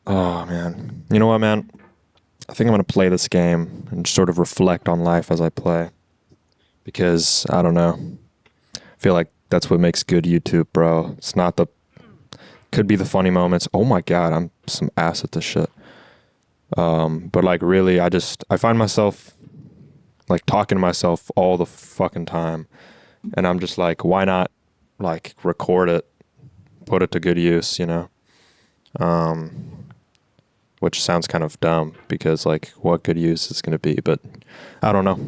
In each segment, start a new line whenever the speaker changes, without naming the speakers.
Oh man. You know what, man? I think I'm gonna play this game and sort of reflect on life as I play. Because I don't know. I feel like that's what makes good YouTube, bro. It's not the could be the funny moments. Oh my god, I'm some ass at this shit. But like really I find myself like talking to myself all the fucking time. And I'm just like, why not like record it, put it to good use, you know? Which sounds kind of dumb because like what good use is gonna be, but I don't know.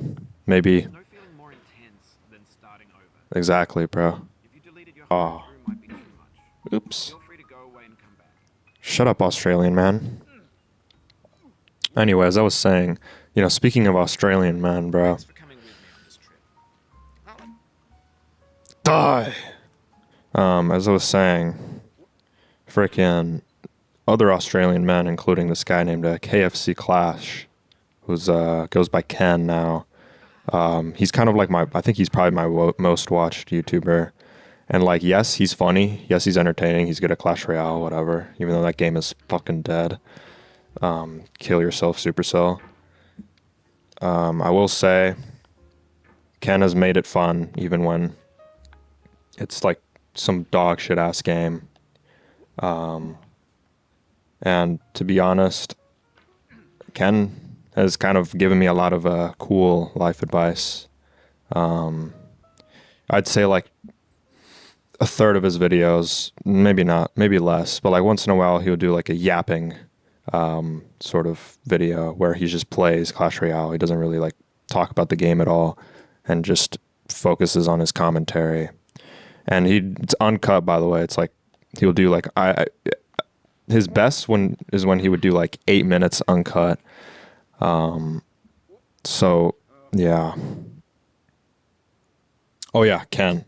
Maybe
There's no feeling more intense than starting over.
exactly, bro.
If you deleted your whole
Oh,
crew might be too much.
oops.
Feel free to go away and come back.
Shut up, Australian man. Anyway, as I was saying, speaking of Australian man, bro.
Thanks for coming with me on this trip. Alan.
Die! As I was saying, frickin' other Australian men, including this guy named KFC Clash, who's goes by Ken now. He's kind of like I think he's probably my most watched YouTuber. And like, yes, he's funny. Yes, he's entertaining. He's good at Clash Royale, whatever. Even though that game is fucking dead. Kill yourself, Supercell. I will say, Ken has made it fun, even when it's like some dog shit ass game. And to be honest, Ken has kind of given me a lot of cool life advice. I'd say like a third of his videos, maybe not, maybe less, but like once in a while he would do like a yapping sort of video where he just plays Clash Royale. He doesn't really like talk about the game at all and just focuses on his commentary. And it's uncut, by the way. It's like he'll do like his best when is when he would do like 8 minutes uncut. So yeah. Oh yeah, Ken.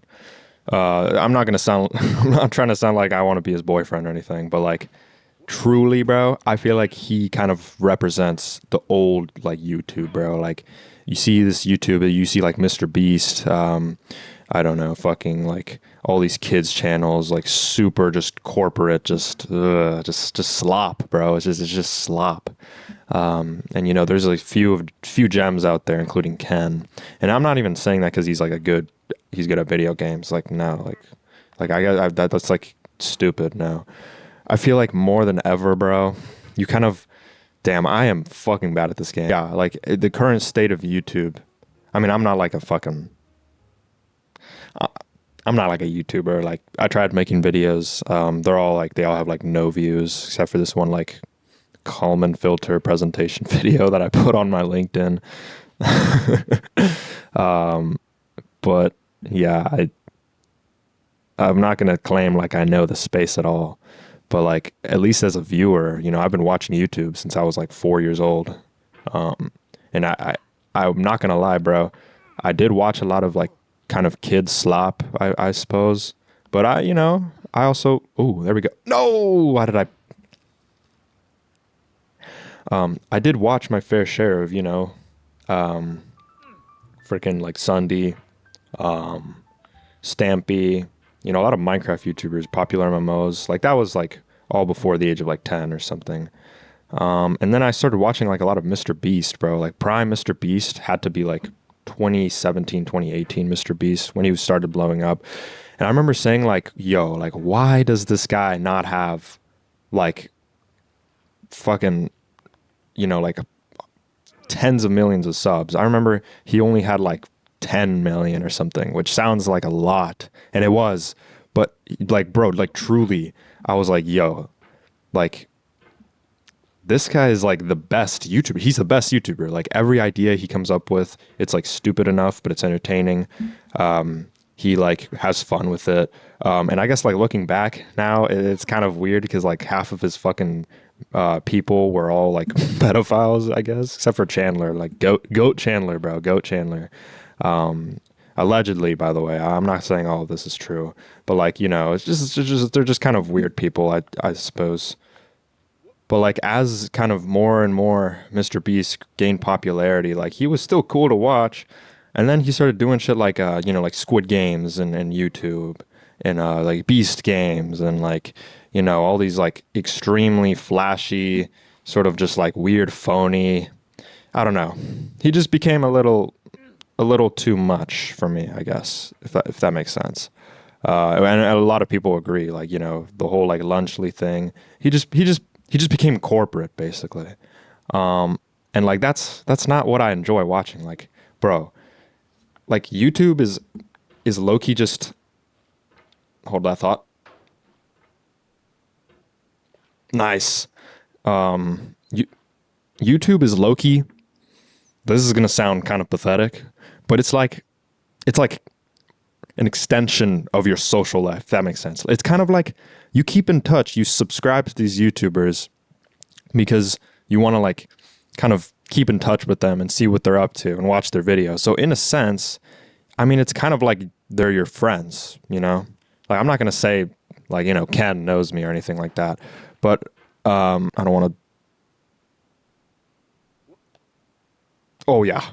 I'm not gonna sound. I'm not trying to sound like I want to be his boyfriend or anything, but like, truly, bro, I feel like he kind of represents the old like YouTube, bro. Like, you see this YouTube, you see like Mr. Beast. I don't know, fucking like all these kids channels, like super just corporate, just slop, bro. It's just slop. And there's like few gems out there, including Ken. And I'm not even saying that because he's good at video games. Like no, like that's like stupid. No, I feel like more than ever, bro. You kind of, damn, I am fucking bad at this game. Yeah, like the current state of YouTube. I mean, I'm not like a YouTuber. Like I tried making videos. They all have like no views except for this one like Kalman filter presentation video that I put on my LinkedIn. But yeah, I'm not gonna claim like I know the space at all. But like at least as a viewer, I've been watching YouTube since I was like 4 years old. And I'm not gonna lie, bro. I did watch a lot of like kind of kid slop, I suppose. But I also, oh, there we go. No, why did I did watch my fair share of, freaking like Sunday, Stampy, a lot of Minecraft YouTubers, popular MMOs. Like that was like all before the age of like 10 or something. And then I started watching like a lot of Mr. Beast, bro. Like prime Mr. Beast had to be like 2017, 2018 Mr. Beast when he started blowing up. And I remember saying like, yo, like why does this guy not have like fucking, like tens of millions of subs? I remember he only had like 10 million or something, which sounds like a lot. And it was, but like, bro, like truly, I was like, yo, like this guy is like the best YouTuber. He's the best YouTuber. Like every idea he comes up with, it's like stupid enough, but it's entertaining. He like has fun with it. And I guess like looking back now, it's kind of weird because like half of his fucking people were all like pedophiles, I guess, except for Chandler, like goat Chandler, bro, goat Chandler. Allegedly, by the way, I'm not saying all of this is true, but like it's just they're just kind of weird people, I suppose. But like as kind of more and more Mr. Beast gained popularity, like he was still cool to watch. And then he started doing shit like like Squid Games and YouTube and like Beast Games and like you know, all these like extremely flashy, sort of just like weird, phony. I don't know. He just became a little too much for me, I guess, if that makes sense. And a lot of people agree, like, you know, the whole like Lunchley thing. He just became corporate basically. And like that's not what I enjoy watching. Like, bro, like YouTube is low key just hold that thought. Nice. You, YouTube is low key. This is gonna sound kind of pathetic, but it's like an extension of your social life. If that makes sense. It's kind of like you keep in touch. You subscribe to these YouTubers because you want to like kind of keep in touch with them and see what they're up to and watch their videos. So in a sense, I mean, it's kind of like they're your friends, you know? Like I'm not going to say like, you know, Ken knows me or anything like that, but I don't want to. Oh yeah.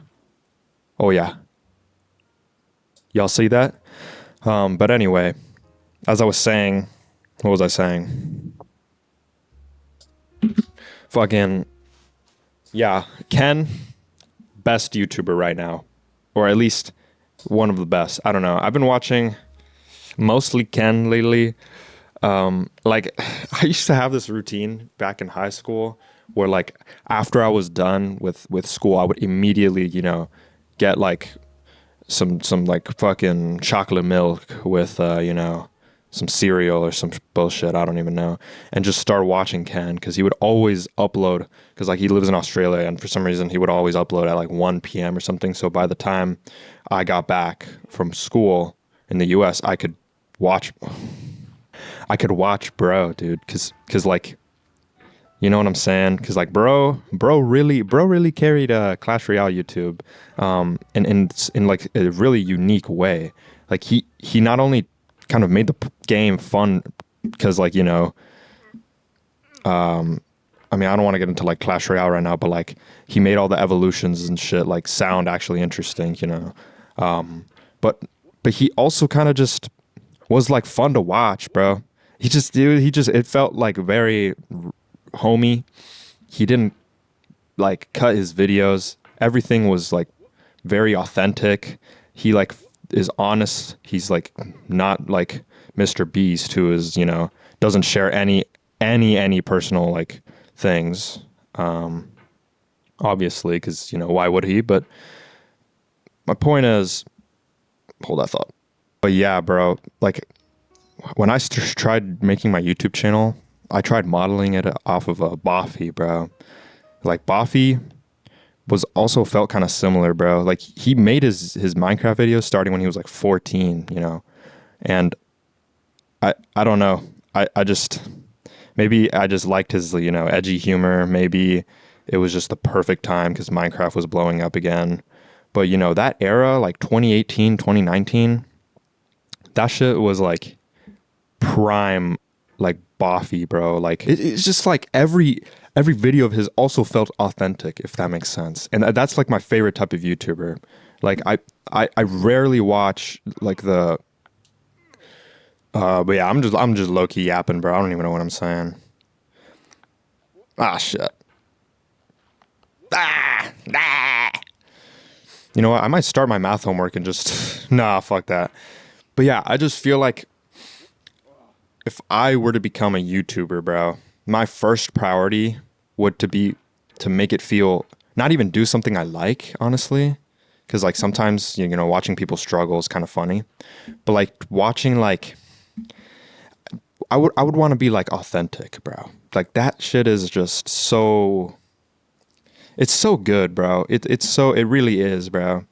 Oh yeah. Y'all see that? But anyway, as I was saying, what was I saying? Fucking yeah, Ken, best YouTuber right now, or at least one of the best. I don't know. I've been watching mostly Ken lately. Like I used to have this routine back in high school where like after I was done with school, I would immediately, you know, get like some like fucking chocolate milk with you know, some cereal or some bullshit, I don't even know, and just start watching Ken because he would always upload because like he lives in Australia and for some reason he would always upload at like 1 p.m. or something. So by the time I got back from school in the US, watch bro, dude, cuz like you know what I'm saying? Because like bro really carried Clash Royale YouTube, in like a really unique way. Like he not only kind of made the game fun, because like you know, I mean I don't want to get into like Clash Royale right now, but like he made all the evolutions and shit like sound actually interesting, you know. But he also kind of just was like fun to watch, bro. He just it felt like very homey. He didn't like cut his videos. Everything was like very authentic. He like is honest. He's like not like Mr. Beast, who is, you know, doesn't share any personal like things. Obviously, because you know why would he? But my point is, hold that thought. But yeah, bro, like when I tried making my YouTube channel, I tried modeling it off of a Boffy, bro. Like Boffy was also felt kind of similar, bro. Like he made his Minecraft videos starting when he was like 14, you know. And I don't know. I just maybe I just liked his, you know, edgy humor. Maybe it was just the perfect time because Minecraft was blowing up again. But you know, that era, like 2018, 2019, that shit was like prime like Boffy, bro. Like it's just like every video of his also felt authentic, if that makes sense. And that's like my favorite type of YouTuber. Like I rarely watch like the but yeah, I'm just low key yapping, bro. I don't even know what I'm saying. Ah shit. Ah. You know what? I might start my math homework and just nah, fuck that. But yeah, I just feel like if I were to become a YouTuber, bro, my first priority would be to make it feel, not even do something I like, honestly, because like sometimes you know watching people struggle is kind of funny, but like watching like I would want to be like authentic, bro. Like that shit is just so, it's so good, bro. It really is, bro.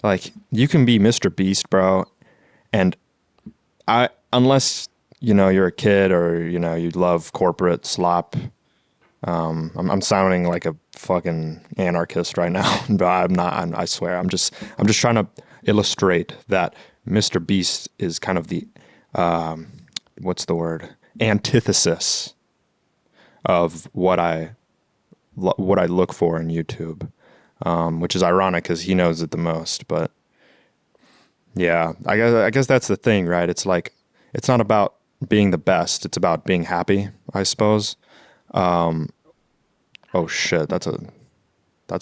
Like you can be Mr. Beast, bro, and unless you know you're a kid or you know you love corporate slop. I'm sounding like a fucking anarchist right now, but I'm not. I swear. I'm just trying to illustrate that Mr. Beast is kind of the what's the word, antithesis of what I look for in YouTube, which is ironic because he knows it the most. But yeah, I guess that's the thing, right? It's like it's not about being the best. It's about being happy, I suppose. Oh shit, that's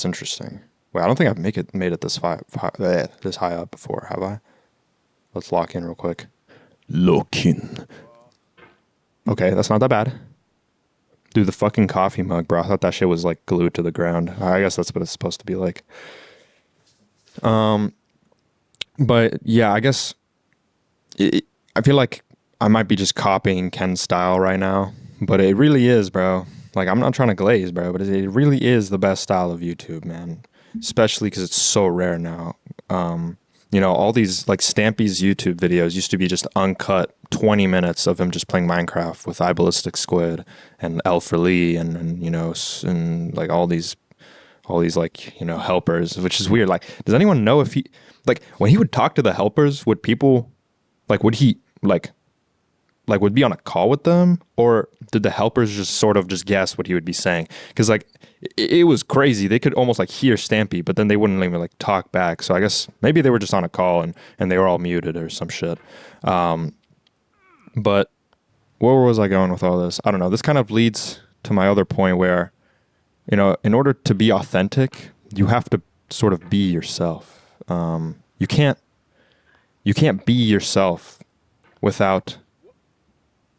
interesting. Wait, I don't think I've made it this high up before, have I? Let's lock in real quick. Lock in. Okay, that's not that bad. Dude, the fucking coffee mug, bro. I thought that shit was like glued to the ground. I guess that's what it's supposed to be like. But yeah, I guess I feel like I might be just copying Ken's style right now, but it really is, bro. Like, I'm not trying to glaze, bro, but it really is the best style of YouTube, man. Especially because it's so rare now. You know, all these like Stampy's YouTube videos used to be just uncut 20 minutes of him just playing Minecraft with iBallistic Squid and Elfer Lee and you know and like all these like, you know, helpers, which is weird. Like, does anyone know if he like when he would talk to the helpers, would people like would he like would be on a call with them, or did the helpers just sort of just guess what he would be saying? Because like it was crazy. They could almost like hear Stampy, but then they wouldn't even like talk back. So I guess maybe they were just on a call and they were all muted or some shit. But where was I going with all this? I don't know. This kind of leads to my other point where, you know, in order to be authentic, you have to sort of be yourself. You can't be yourself without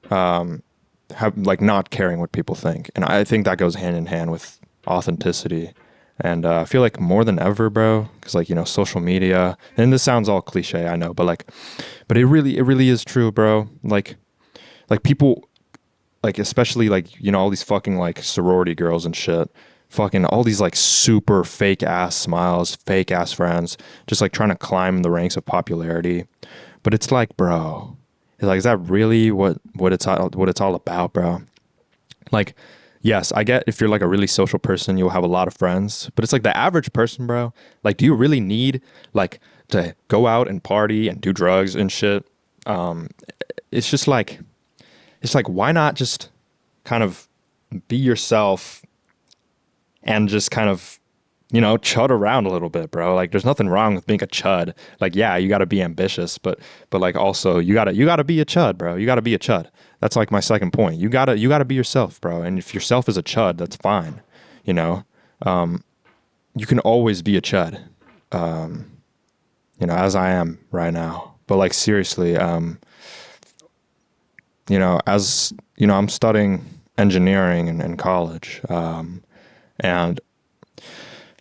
like not caring what people think. And I think that goes hand in hand with authenticity. And I feel like more than ever, bro, because like, you know, social media, and this sounds all cliche, I know, but it really is true, bro. Like people, like especially like, you know, all these fucking like sorority girls and shit, fucking all these like super fake ass smiles, fake ass friends, just like trying to climb the ranks of popularity. But it's like, bro, it's like, is that really what it's all about, bro? Like, yes, I get if you're like a really social person, you'll have a lot of friends, but it's like the average person, bro. Like, do you really need like to go out and party and do drugs and shit? It's just like, why not just kind of be yourself and just kind of, you know, chud around a little bit, bro. Like, there's nothing wrong with being a chud. Like, yeah, you got to be ambitious, but like also you got to be a chud, bro. You got to be a chud. That's like my second point. You got to be yourself, bro. And if yourself is a chud, that's fine. You know, you can always be a chud. You know, as I am right now. But like seriously, you know, as you know, I'm studying engineering in college, and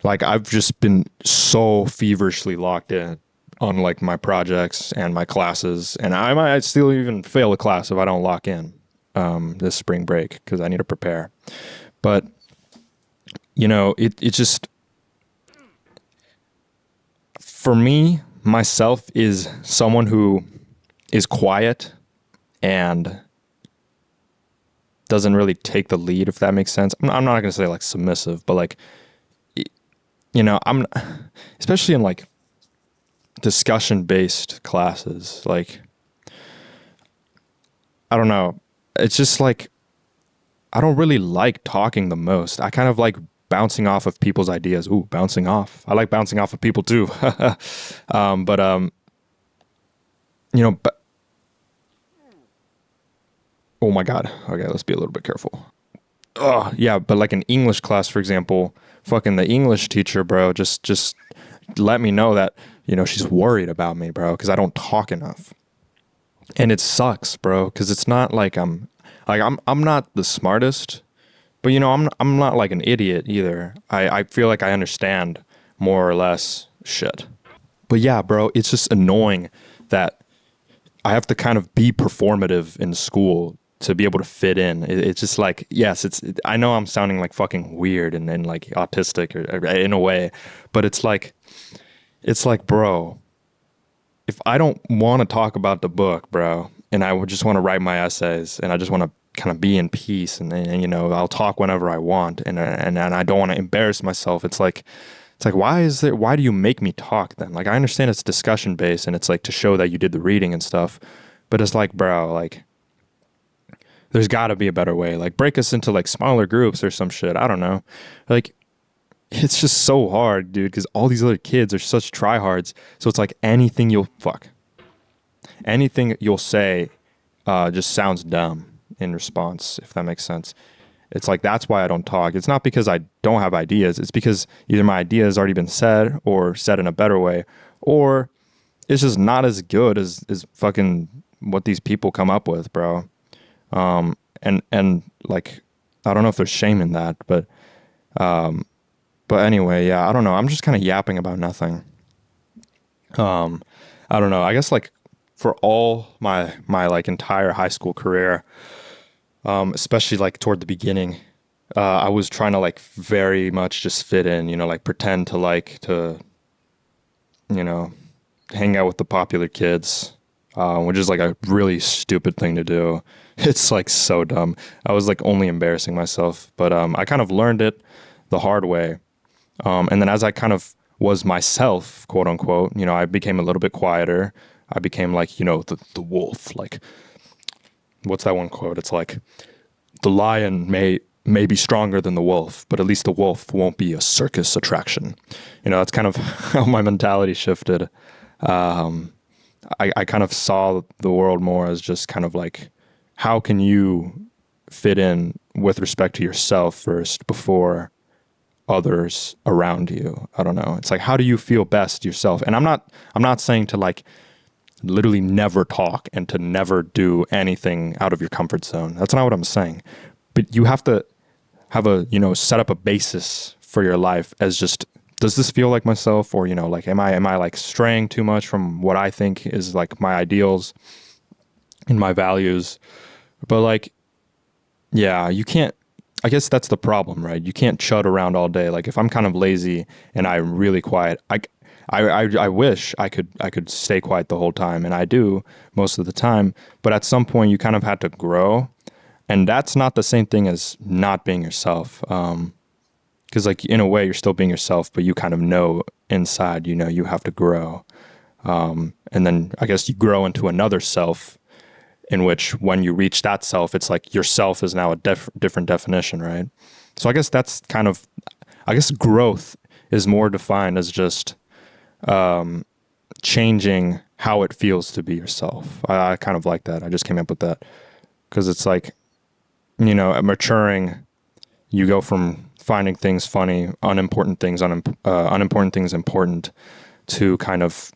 like I've just been so feverishly locked in on like my projects and my classes, and I might still even fail a class if I don't lock in this spring break because I need to prepare. But you know, it just, for me, myself is someone who is quiet and doesn't really take the lead, if that makes sense. I'm not going to say like submissive, but like, you know, I'm especially in like discussion based classes, like, I don't know. It's just like, I don't really like talking the most. I kind of like bouncing off of people's ideas. Ooh, bouncing off. I like bouncing off of people too. You know, but, oh my God. Okay, let's be a little bit careful. Oh, yeah, but like in English class, for example, fucking the English teacher, bro, just let me know that, you know, she's worried about me, bro, because I don't talk enough. And it sucks, bro, because it's not like I'm not the smartest, but you know, I'm not like an idiot either. I feel like I understand more or less shit. But yeah, bro, it's just annoying that I have to kind of be performative in school to be able to fit in. It's just like, yes, I know I'm sounding like fucking weird and like autistic or in a way, but it's like, bro, if I don't want to talk about the book, bro, and I would just want to write my essays and I just want to kind of be in peace and you know, I'll talk whenever I want and I don't want to embarrass myself. It's like, why do you make me talk then? Like, I understand it's discussion based and it's like to show that you did the reading and stuff, but it's like, bro, like, there's got to be a better way. Like, break us into like smaller groups or some shit. I don't know. Like, it's just so hard, dude, because all these other kids are such tryhards. So it's like anything you'll say, just sounds dumb in response, if that makes sense. It's like that's why I don't talk. It's not because I don't have ideas. It's because either my idea has already been said or said in a better way, or it's just not as good as fucking what these people come up with, bro. And like I don't know if there's shame in that, but anyway, yeah, I don't know. I'm just kind of yapping about nothing. I don't know. I guess like for all my like entire high school career, especially like toward the beginning, I was trying to like very much just fit in, like pretend to like to, you know, hang out with the popular kids, which is like a really stupid thing to do. It's like so dumb. I was like only embarrassing myself, but I kind of learned it the hard way. And then as I kind of was myself, quote unquote, I became a little bit quieter. I became like, the wolf. Like, what's that one quote? It's like, the lion may be stronger than the wolf, but at least the wolf won't be a circus attraction. That's kind of how my mentality shifted. I kind of saw the world more as just kind of like, how can you fit in with respect to yourself first before others around you? I don't know. It's like, how do you feel best yourself? And I'm not saying to like literally never talk and to never do anything out of your comfort zone. That's not what I'm saying. But you have to have set up a basis for your life as just, does this feel like myself? Or, like, am I like straying too much from what I think is like my ideals and my values? But like, yeah, you can't, I guess that's the problem, right? You can't chud around all day. Like if I'm kind of lazy and I'm really quiet, I wish I could stay quiet the whole time, and I do most of the time. But at some point, you kind of had to grow, and that's not the same thing as not being yourself. Because like in a way, you're still being yourself, but you kind of know inside, you have to grow. And then I guess you grow into another self, in which when you reach that self, it's like yourself is now a different definition, right? So I guess that's I guess growth is more defined as just changing how it feels to be yourself. I kind of like that. I just came up with that because it's like, at maturing, you go from finding things funny, unimportant things important, to kind of,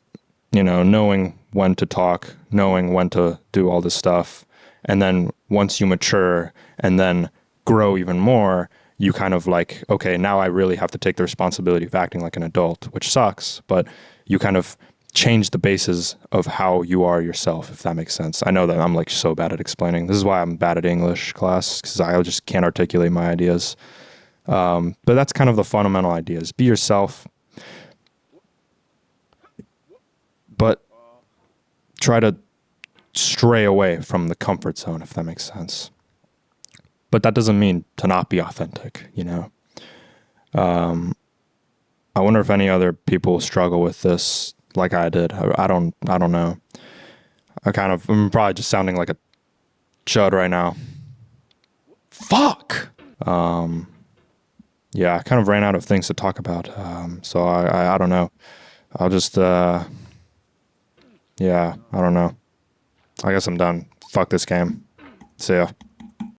knowing when to talk, knowing when to do all this stuff. And then once you mature and then grow even more, you kind of like, okay, now I really have to take the responsibility of acting like an adult, which sucks, but you kind of change the basis of how you are yourself, if that makes sense. I know that I'm like so bad at explaining. This is why I'm bad at English class, because I just can't articulate my ideas. But that's kind of the fundamental ideas. Be yourself, but try to stray away from the comfort zone, if that makes sense. But that doesn't mean to not be authentic, I wonder if any other people struggle with this like I did. I don't know. I'm probably just sounding like a chud right now. Fuck. Yeah, I kind of ran out of things to talk about. So I don't know. I'll just, yeah, I don't know. I guess I'm done. Fuck this game. See ya.